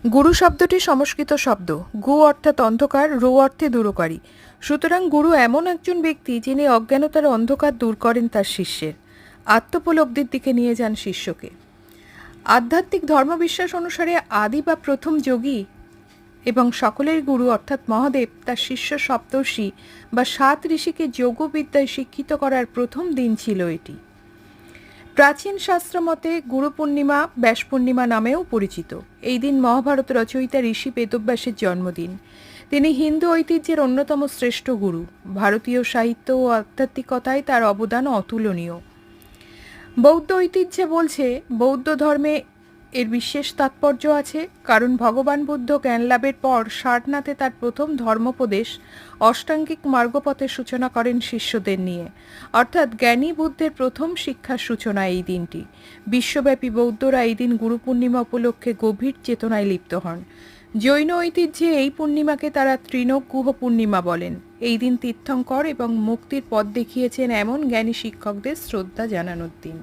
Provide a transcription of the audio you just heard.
গুরু শব্দটি সংস্কৃত শব্দ। গু অর্থাৎ অন্ধকার, রু অর্থে দূরকারী। সুতরাং গুরু এমন একজন ব্যক্তি যিনি অজ্ঞানতার অন্ধকার দূর করেন তার শিষ্যের, আত্মোপলব্ধির দিকে নিয়ে যান শিষ্যকে। আধ্যাত্মিক ধর্মবিশ্বাস অনুসারে আদি বা প্রথম যোগী এবং সকলের গুরু অর্থাৎ মহাদেব তার শিষ্য সপ্তর্ষি বা ৭ ঋষিকে যোগবিদ্যায় শিক্ষিত করার প্রথম দিন ছিল এটি। প্রাচীন শাস্ত্র মতে গুরু পূর্ণিমা ব্যাস পূর্ণিমা নামেও পরিচিত। এই দিন মহাভারত রচয়িতা ঋষি বেদব্যাসের জন্মদিন। তিনি হিন্দু ঐতিহ্যের অন্যতম শ্রেষ্ঠ গুরু। ভারতীয় সাহিত্য ও আধ্যাত্মিকতায় তার অবদান অতুলনীয়। বৌদ্ধ ঐতিহ্যে বলছে বৌদ্ধ ধর্মে এর বিশেষ তাৎপর্য আছে, কারণ ভগবান বুদ্ধ জ্ঞানলাভের পর সারনাথে তার প্রথম ধর্মোপদেশ অষ্টাঙ্গিক মার্গপথের সূচনা করেন শিষ্যদের নিয়ে। অর্থাৎ জ্ঞানী বুদ্ধের প্রথম শিক্ষার সূচনা এই দিনটি। বিশ্বব্যাপী বৌদ্ধরা এই দিন গুরু পূর্ণিমা উপলক্ষে গভীর চেতনায় লিপ্ত হন। জৈন ঐতিহ্যে এই পূর্ণিমাকে তারা ত্রিনক গুহ পূর্ণিমা বলেন। এই দিন তীর্থঙ্কর এবং মুক্তির পথ দেখিয়েছেন এমন জ্ঞানী শিক্ষকদের শ্রদ্ধা জানানোর দিন।